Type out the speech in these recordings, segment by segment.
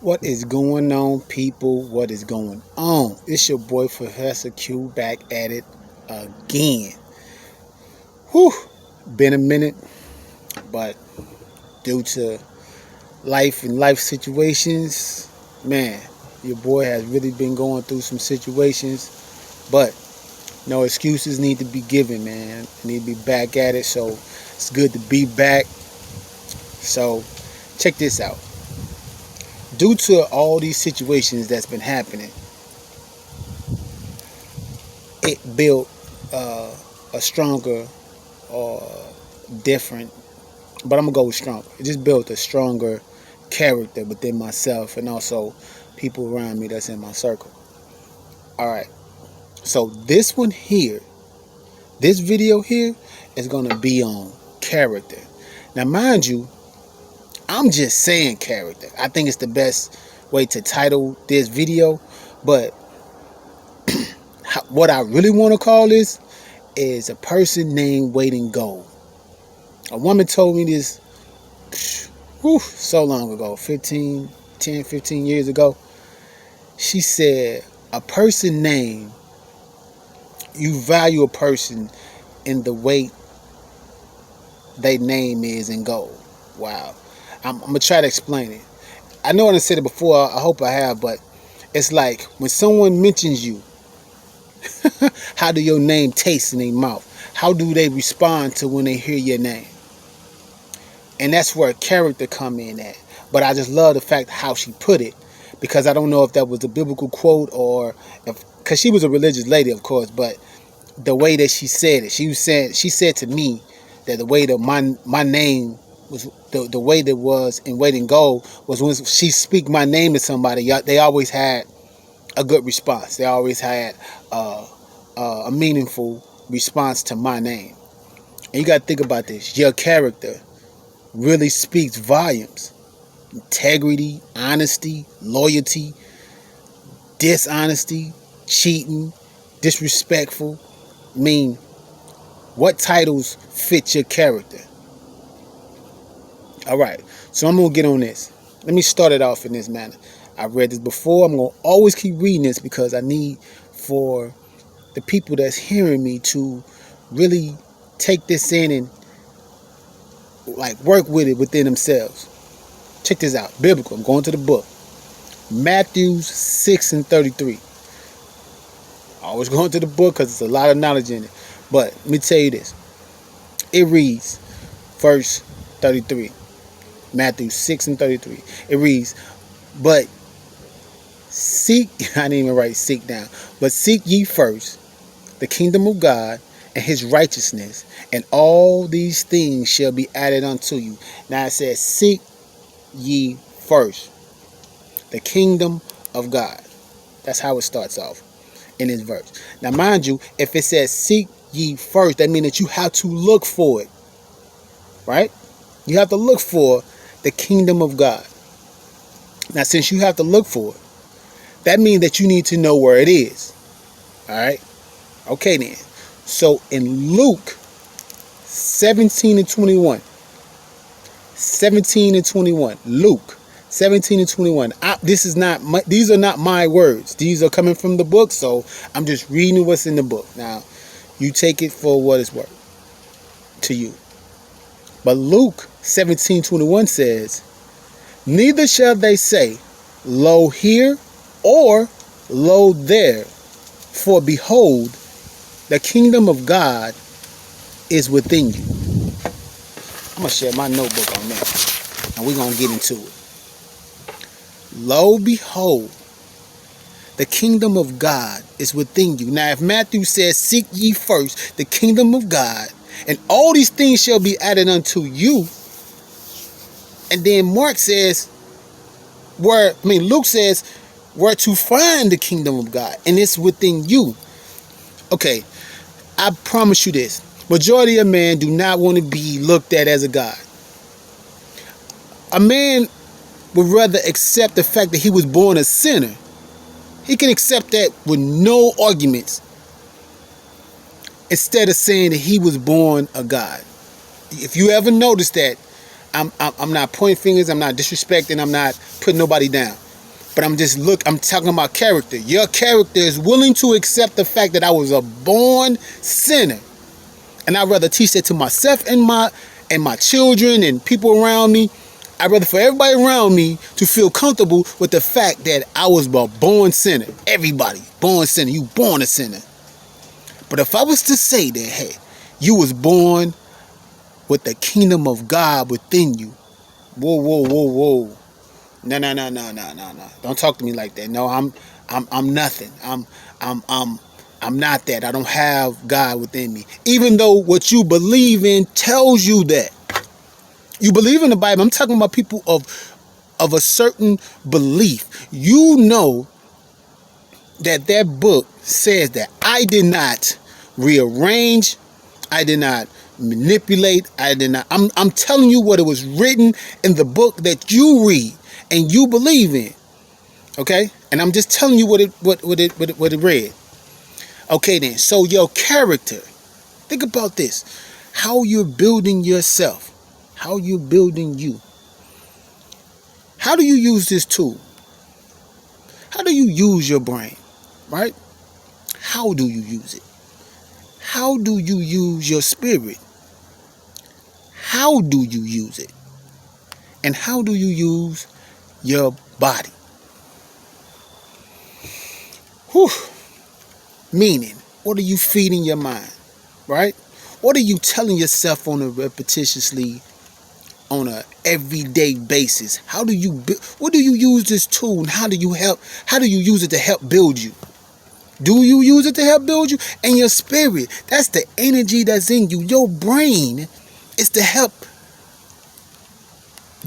What is going on, people? What is going on? It's your boy Professor Q back at it again. Whew, been a minute, but due to life and life situations, man, your boy has really been going through some situations, but no excuses need to be given, man. I need to be back at it, so it's good to be back. So, check this out. Due to all these situations that's been happening, it built a stronger or different, but I'm gonna go with stronger. It just built a stronger character within myself and also people around me that's in my circle. All right, so this one here, this video here is gonna be on character. Now, mind you, I'm just saying character. I think it's the best way to title this video, but what I really want to call this is a person named Waiting Gold. A woman told me this so long ago, 15 years ago. She said, a person named, you value a person in the weight their name is in gold. Wow. I'm going to try to explain it. I know I said it before, I hope I have, but it's like when someone mentions you, how do your name taste in their mouth? How do they respond to when they hear your name? And that's where character come in at. But I just love the fact how she put it, because I don't know if that was a biblical quote or if, because she was a religious lady, of course, but the way that she said it, she said to me that the way that my name was, the way that was in Waiting Gold was when she speak my name to somebody, they always had a good response. They always had a meaningful response to my name. And you got to think about this. Your character really speaks volumes. Integrity, honesty, loyalty, dishonesty, cheating, disrespectful. I mean, what titles fit your character? All right, so I'm going to get on this. Let me start it off in this manner. I've read this before. I'm going to always keep reading this because I need for the people that's hearing me to really take this in and like work with it within themselves. Check this out. Biblical. I'm going to the book. Matthew 6:33. Always going to the book because there's a lot of knowledge in it. But let me tell you this. It reads, verse 33. Matthew 6:33. It reads, but seek, I didn't even write seek down, but seek ye first the kingdom of God and his righteousness, and all these things shall be added unto you. Now it says, seek ye first the kingdom of God. That's how it starts off in this verse. Now, mind you, if it says seek ye first, that means that you have to look for it, right? You have to look for the kingdom of God. Now, since you have to look for it, that means that you need to know where it is. All right? Okay, then. So, in Luke 17:21, 17:21, Luke 17:21. These are not my words. These are coming from the book, so I'm just reading what's in the book. Now, you take it for what it's worth to you. But Luke 17:21 says, neither shall they say, lo here, or lo there, for behold, the kingdom of God is within you. I'm going to share my notebook on that, and we're going to get into it. Lo, behold, the kingdom of God is within you. Now, if Matthew says, seek ye first the kingdom of God, and all these things shall be added unto you, and then Mark says, Luke says, where to find the kingdom of God, and it's within you. Okay, I promise you this. Majority of men do not want to be looked at as a God. A man would rather accept the fact that he was born a sinner. He can accept that with no arguments, instead of saying that he was born a God. If you ever notice that, I'm not pointing fingers, I'm not disrespecting, I'm not putting nobody down. But I'm talking about character. Your character is willing to accept the fact that I was a born sinner. And I'd rather teach that to myself and my children and people around me. I'd rather for everybody around me to feel comfortable with the fact that I was a born sinner. Everybody, born sinner. You born a sinner. But if I was to say that, hey, you was born with the kingdom of God within you. Whoa, whoa, whoa, whoa. No, no, no, no, no, no, no. Don't talk to me like that. No, I'm nothing. I'm not that. I don't have God within me. Even though what you believe in tells you that. You believe in the Bible. I'm talking about people of a certain belief. You know that book says that I did not rearrange, I did not manipulate, I'm telling you what it was written in the book that you read and you believe in. Okay? And I'm just telling you what it read. Okay then. So your character, think about this. How you're building yourself. How you're building you. How do you use this tool? How do you use your brain? Right? How do you use it? How do you use your spirit? How do you use it? And how do you use your body? Whew. Meaning, what are you feeding your mind? Right? What are you telling yourself on a repetitiously, on a everyday basis? What do you use this tool and how do you use it to help build you? Do you use it to help build you? And your spirit, that's the energy that's in you. Your brain is to help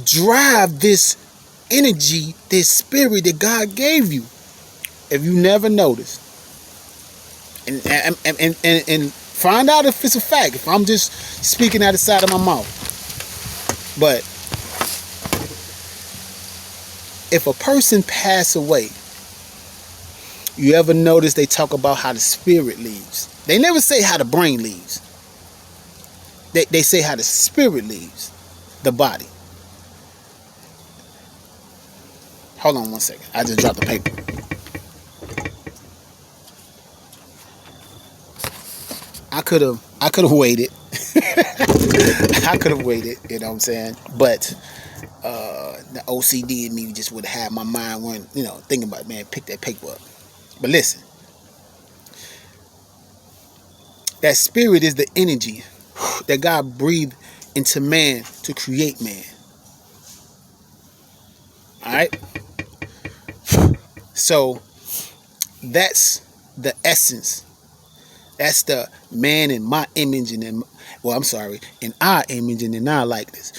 drive this energy, this spirit that God gave you. If you never noticed, and find out if it's a fact, if I'm just speaking out the side of my mouth. But if a person pass away, you ever notice they talk about how the spirit leaves? They never say how the brain leaves. They say how the spirit leaves the body. Hold on one second. I just dropped the paper. I could have waited. I could have waited, you know what I'm saying? But the OCD in me just would have had my mind run, thinking about, man, pick that paper up. But listen, that spirit is the energy that God breathed into man to create man. All right? So that's the essence. That's the man in my image and in our image and in our likeness.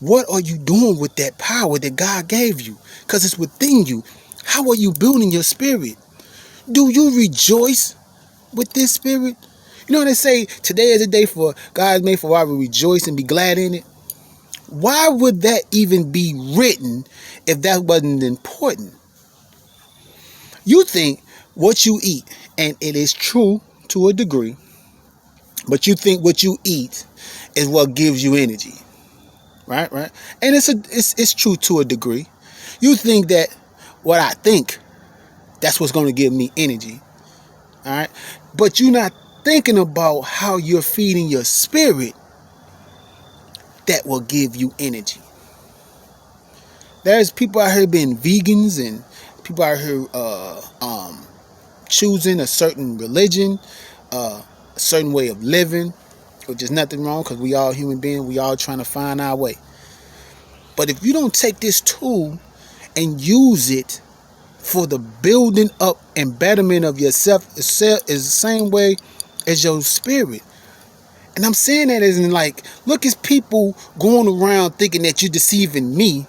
What are you doing with that power that God gave you? Because it's within you. How are you building your spirit? Do you rejoice with this spirit? You know what they say, today is a day for God made for I will rejoice and be glad in it. Why would that even be written if that wasn't important? You think what you eat, and it is true to a degree, but you think what you eat is what gives you energy. Right? And it's true to a degree. You think that what I think, that's what's going to give me energy. All right? But you're not thinking about how you're feeding your spirit that will give you energy. There's people out here being vegans and people out here choosing a certain religion, a certain way of living, which is nothing wrong because we all human beings, we all trying to find our way. But if you don't take this tool and use it for the building up and betterment of yourself, is the same way as your spirit. And I'm saying that as in like, look, it's people going around thinking that you're deceiving me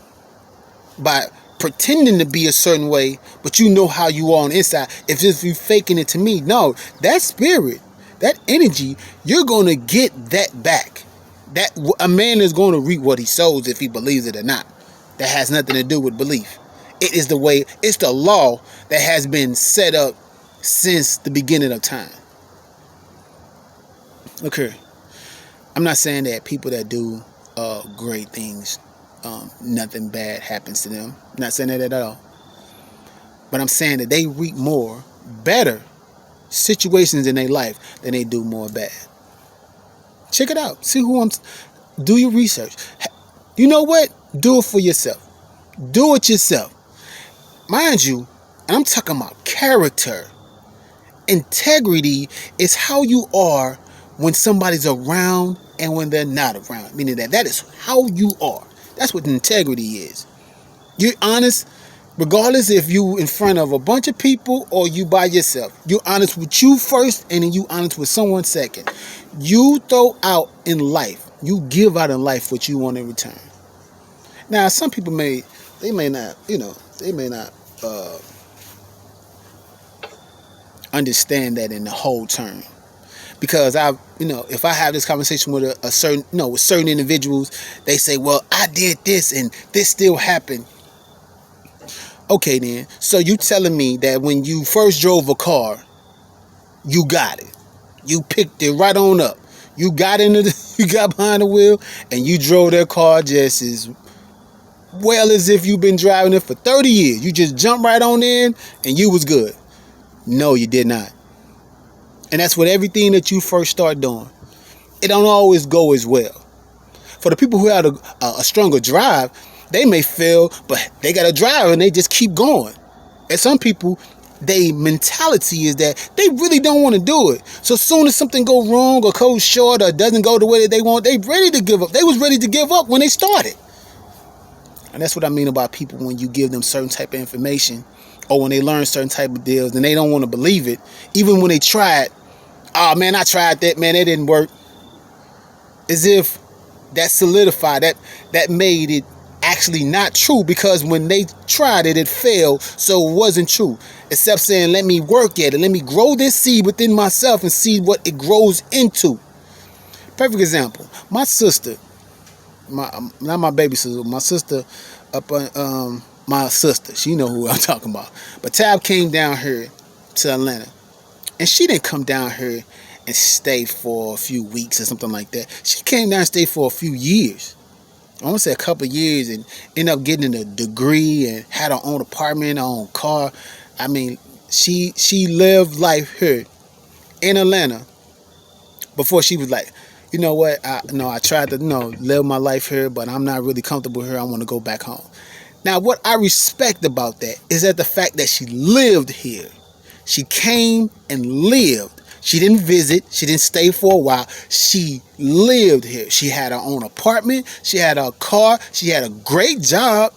by pretending to be a certain way, but you know how you are on the inside. If you faking it to me, no, that spirit, that energy, you're going to get that back. That a man is going to reap what he sows if he believes it or not. That has nothing to do with belief. It is the way, it's the law that has been set up since the beginning of time. Okay. I'm not saying that people that do great things, nothing bad happens to them. I'm not saying that at all. But I'm saying that they reap more better situations in their life than they do more bad. Check it out. See who I'm. Do your research. You know what? Do it for yourself. Do it yourself. Mind you, and I'm talking about character. Integrity is how you are when somebody's around and when they're not around. Meaning that is how you are. That's what integrity is. You're honest, regardless if you in front of a bunch of people or you by yourself. You're honest with you first, and then you honest with someone second. You throw out in life. You give out in life what you want in return. Now, some people may not understand that in the whole term. Because if I have this conversation with a certain, with certain individuals, they say, well, I did this and this still happened. Okay, then. So you telling me that when you first drove a car, you got it. You picked it right on up. You got you got behind the wheel and you drove that car just as well as if you've been driving it for 30 years. You just jumped right on in and you was good. No, you did not. And that's what everything that you first start doing. It don't always go as well. For the people who have a stronger drive, they may fail, but they got a drive and they just keep going. And some people, their mentality is that they really don't want to do it. So as soon as something go wrong or goes short or doesn't go the way that they want, they ready to give up. They was ready to give up when they started. And that's what I mean about people when you give them certain type of information or when they learn certain type of deals and they don't want to believe it. Even when they try it, oh man, I tried that, man, it didn't work. As if that solidified, that made it actually not true, because when they tried it, it failed, so it wasn't true. Except saying, let me work at it, let me grow this seed within myself and see what it grows into. Perfect example. My sister, not my baby sister, my sister, my sister, she know who I'm talking about. But Tab came down here to Atlanta. And she didn't come down here and stay for a few weeks or something like that. She came down and stayed for a few years. I want to say a couple of years, and ended up getting a degree and had her own apartment, her own car. I mean, she lived life here in Atlanta before she was like, you know what, I tried to live my life here, but I'm not really comfortable here. I want to go back home. Now, what I respect about that is that the fact that she lived here. She came and lived. She didn't visit. She didn't stay for a while. She lived here. She had her own apartment. She had her car. She had a great job.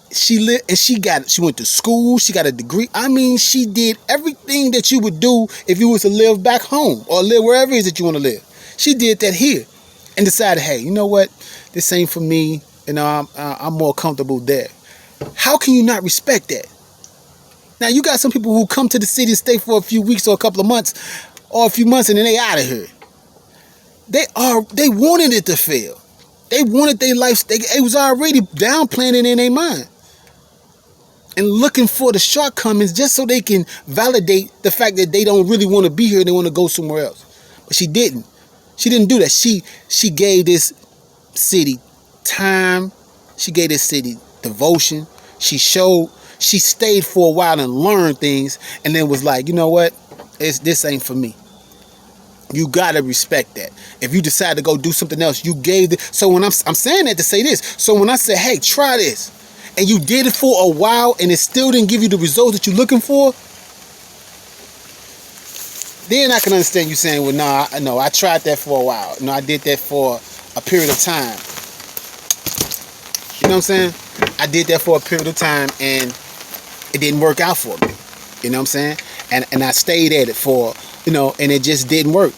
She lived and she went to school. She got a degree. I mean, she did everything that you would do if you was to live back home or live wherever it is that you want to live. She did that here and decided, hey, you know what? This ain't for me. I'm more comfortable there. How can you not respect that? Now, you got some people who come to the city and stay for a few weeks or a couple of months or a few months and then they out of here. They wanted it to fail. They wanted their life. It was already down planning in their mind and looking for the shortcomings just so they can validate the fact that they don't really want to be here. They want to go somewhere else. But she didn't. She didn't do that. She gave this city time. She gave this city devotion. She stayed for a while and learned things, and then was like, you know what? This ain't for me. You gotta respect that. If you decide to go do something else, you gave it. So when I'm saying that to say this. So when I say, hey, try this, and you did it for a while, and it still didn't give you the results that you're looking for, then I can understand you saying, well, no, I tried that for a while. No, I did that for a period of time. You know what I'm saying? I did that for a period of time, and it didn't work out for me. You know what I'm saying? And I stayed at it for, and it just didn't work.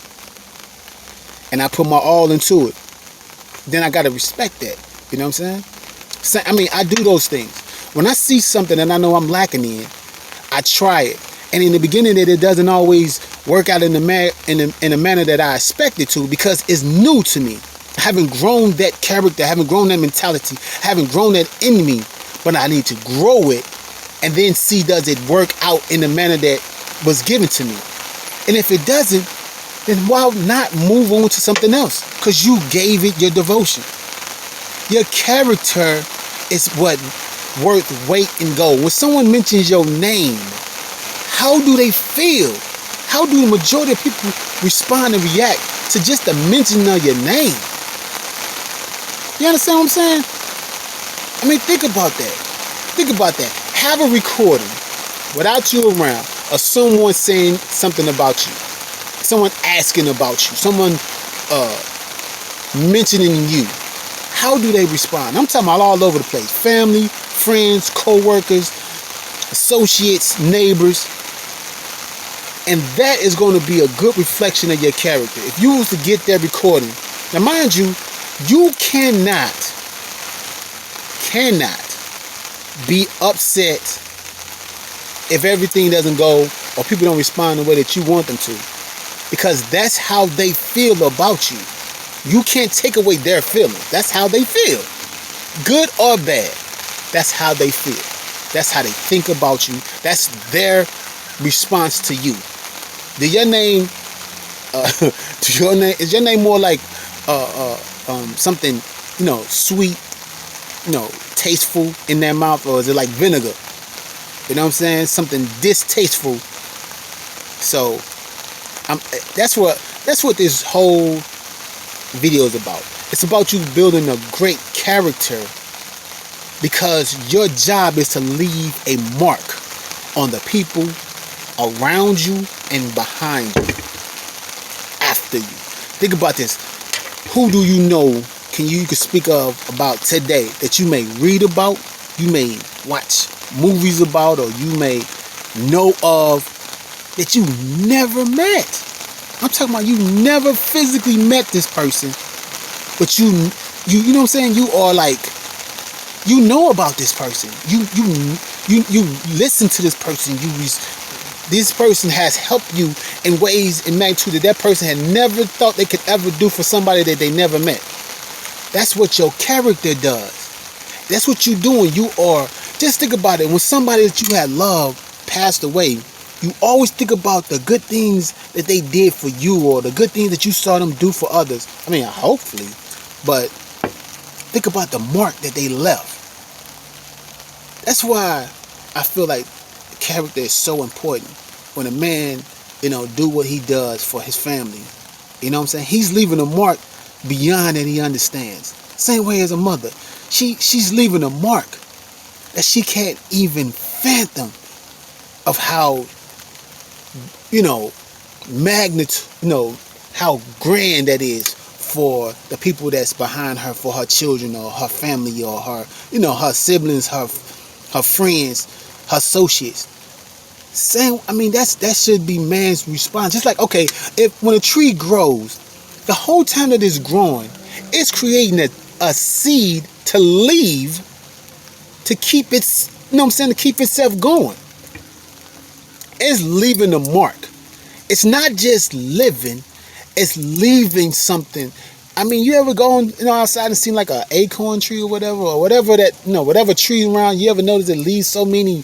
And I put my all into it. Then I got to respect that. You know what I'm saying? So, I mean, I do those things. When I see something that I know I'm lacking in, I try it. And in the beginning, it doesn't always work out in a manner that I expect it to, because it's new to me. I haven't grown that character, I haven't grown that mentality, I haven't grown that in me, but I need to grow it and then see, does it work out in the manner that was given to me. And if it doesn't, then why not move on to something else? Because you gave it your devotion. Your character is what worth weight in gold. When someone mentions your name, how do they feel? How do the majority of people respond and react to just the mention of your name? You understand what I'm saying? I mean, think about that. Think about that. Have a recording without you around of someone saying something about you. Someone asking about you. Someone mentioning you. How do they respond? I'm talking about all over the place. Family, friends, co-workers, associates, neighbors. And that is going to be a good reflection of your character. If you was to get that recording. Now mind you, you cannot be upset if everything doesn't go or people don't respond the way that you want them to. Because that's how they feel about you. You can't take away their feelings. That's how they feel. Good or bad. That's how they feel. That's how they think about you. That's their response to you. Is your name more like something, sweet, tasteful in their mouth, or is it like vinegar? You know what I'm saying? Something distasteful. So that's what this whole video is about. It's about you building a great character, because your job is to leave a mark on the people around you and behind you, after you. Think about this. Who do you know you could speak of about today that you may read about, you may watch movies about, or you may know of, that you never met? I'm talking about you never physically met this person, but you know what I'm saying? You are like, you know about this person. You listen to this person. This person has helped you in ways and magnitude that person had never thought they could ever do for somebody that they never met. That's what your character does. That's what you're doing. You are, just think about it. When somebody that you had loved passed away, you always think about the good things that they did for you, or the good things that you saw them do for others. I mean, hopefully, but think about the mark that they left. That's why I feel like character is so important. When a man, do what he does for his family, you know what I'm saying? He's leaving a mark beyond that he understands. Same way as a mother. She's leaving a mark that she can't even fathom of how, how grand that is for the people that's behind her, for her children or her family or her, her siblings, her friends, her associates. That should be man's response. Just like, okay, when a tree grows, the whole time that it's growing, it's creating a seed to leave, to keep its, to keep itself going. It's leaving a mark. It's not just living, it's leaving something. I mean, you ever go outside and see like an acorn tree or whatever that, whatever tree around, you ever notice it leaves so many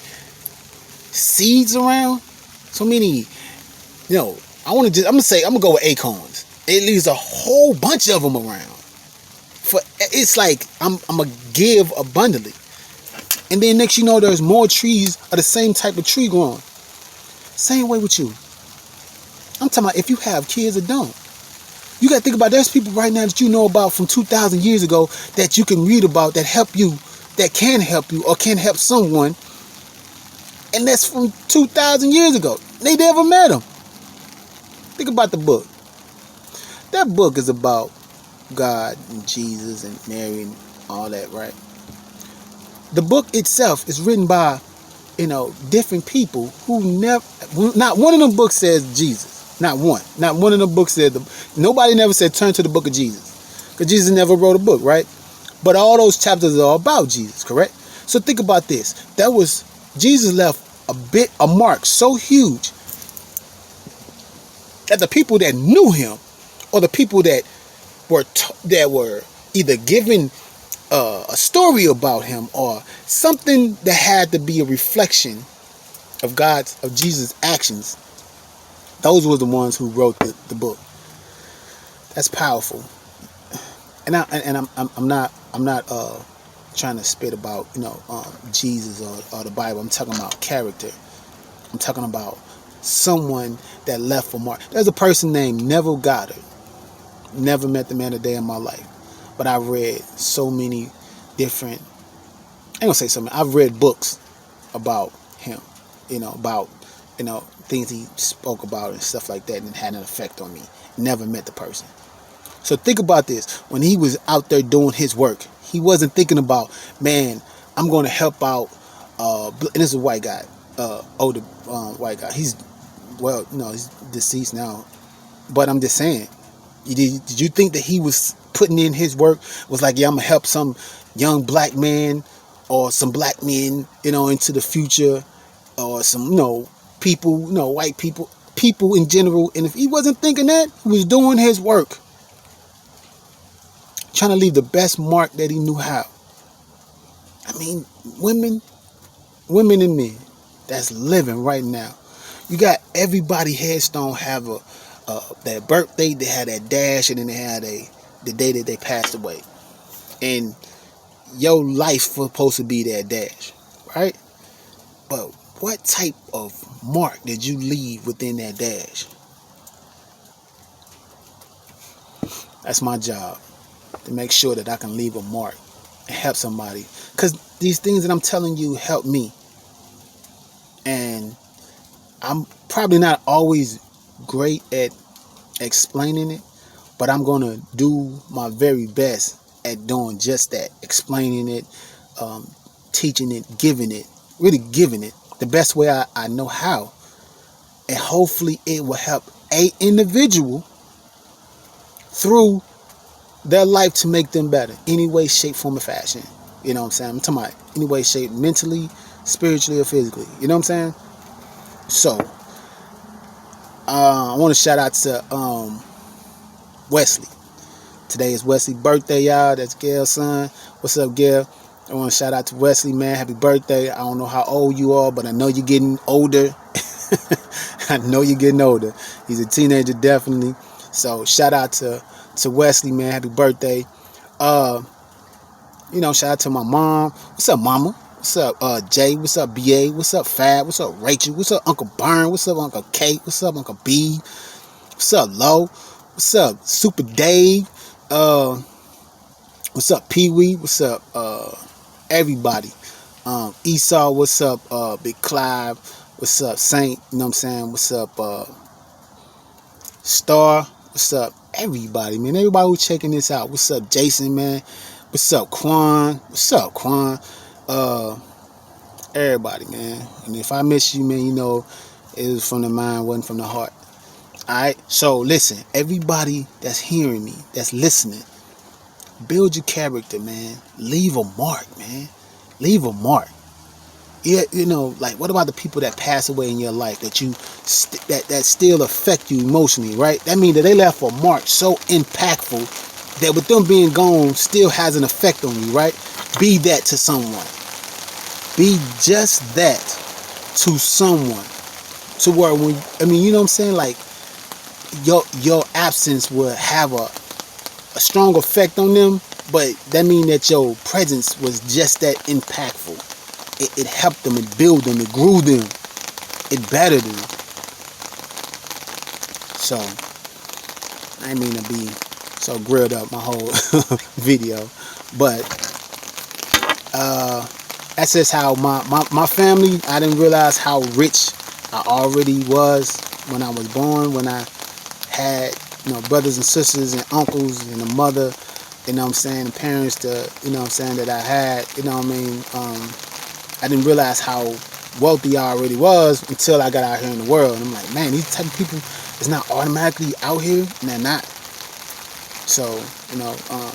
seeds around? So many, I'm gonna go with acorns. It leaves a whole bunch of them around. It's like I'm gonna give abundantly, and then next you know there's more trees of the same type of tree growing. Same way with you. I'm talking about if you have kids or don't. You gotta think about, there's people right now that you know about from 2,000 years ago that you can read about, that help you, that can help you or can help someone, and that's from 2,000 years ago. They never met them. Think about the book. That book is about God and Jesus and Mary and all that, right? The book itself is written by, different people who never, not one of them books says Jesus. Not one. Not one of them books said, nobody never said turn to the book of Jesus. Because Jesus never wrote a book, right? But all those chapters are about Jesus, correct? So think about this. Jesus left a mark so huge that the people that knew him, or the people that were either given a story about him, or something that had to be a reflection of Jesus' actions, those were the ones who wrote the book. That's powerful. And I'm not trying to spit about, Jesus or the Bible. I'm talking about character. I'm talking about someone that left a mark. There's a person named Neville Goddard. Never met the man a day in my life, but I've read so many different. I ain't gonna say something. I've read books about him. About things he spoke about and stuff like that, and it had an effect on me. Never met the person. So think about this. When he was out there doing his work, he wasn't thinking about, man, I'm going to help out. And this is a white guy, older white guy. He's deceased now. But I'm just saying, did you think that he was putting in his work? Was like, yeah, I'm going to help some young black man or some black men, into the future, or some, people, white people in general. And if he wasn't thinking that, he was doing his work, trying to leave the best mark that he knew how. I mean, women and men that's living right now. You got everybody headstone have that birthday, they had that dash, and then they had the day that they passed away. And your life was supposed to be that dash, right? But what type of mark did you leave within that dash? That's my job, to make sure that I can leave a mark and help somebody. Because these things that I'm telling you help me. And I'm probably not always great at explaining it, but I'm going to do my very best at doing just that. Explaining it, teaching it, really giving it the best way I know how. And hopefully it will help a individual through their life to make them better. Any way, shape, form, or fashion. You know what I'm saying? I'm talking about any way, shape, mentally, spiritually, or physically. You know what I'm saying? So, I want to shout out to Wesley. Today is Wesley's birthday, y'all. That's Gail's son. What's up, Gail? I want to shout out to Wesley, man. Happy birthday. I don't know how old you are, but I know you're getting older. I know you're getting older. He's a teenager, definitely. So, shout out to Wesley, man. Happy birthday. Shout out to my mom. What's up, mama? What's up, Jay? What's up, BA? What's up, Fab? What's up, Rachel? What's up, Uncle Byrne? What's up, Uncle Kate? What's up, Uncle B? What's up, Lo? What's up, Super Dave? What's up, Pee Wee? What's up, everybody? Esau, what's up, Big Clive? What's up, Saint? You know what I'm saying? What's up, Star? What's up, everybody, man? Everybody who's checking this out. What's up, Jason, man? What's up, Quan? What's up, Quan? Everybody, man. And if I miss you, man, it was from the mind, wasn't from the heart. Alright? So listen, everybody that's hearing me, that's listening, build your character, man. Leave a mark, man. Leave a mark. Yeah, like, what about the people that pass away in your life that that still affect you emotionally, right? That means that they left a mark so impactful that with them being gone still has an effect on you, right? Be that to someone. Be just that to someone. To where you know what I'm saying? Like, your absence will have a strong effect on them, but that means that your presence was just that impactful. It helped them, it built them, it grew them, it bettered them. So, I mean to be so grilled up my whole video, but that's just how my family, I didn't realize how rich I already was when I was born, when I had brothers and sisters and uncles and a mother, the parents, that I had, I didn't realize how wealthy I already was until I got out here in the world. And I'm like, man, these type of people is not automatically out here, and they're not. So,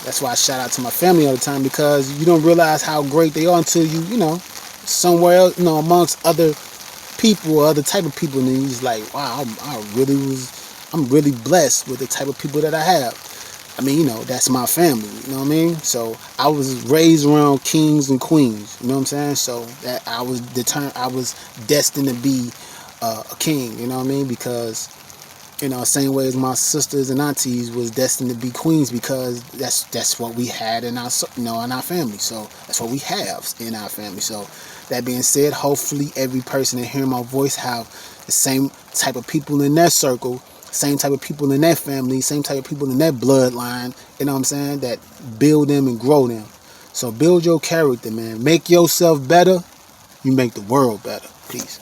that's why I shout out to my family all the time, because you don't realize how great they are until you, somewhere else, amongst other people or other type of people, and then you're just like, wow, I'm really blessed with the type of people that I have. I mean, that's my family, you know what I mean? So I was raised around kings and queens, you know what I'm saying? So that I was destined to be a king, you know what I mean? Because You know, same way as my sisters and aunties was destined to be queens, because that's what we had in our, in our family. So that's what we have in our family. So that being said, hopefully every person that hearing my voice have the same type of people in their circle, same type of people in their family, same type of people in their bloodline. You know what I'm saying? That build them and grow them. So build your character, man. Make yourself better. You make the world better. Peace.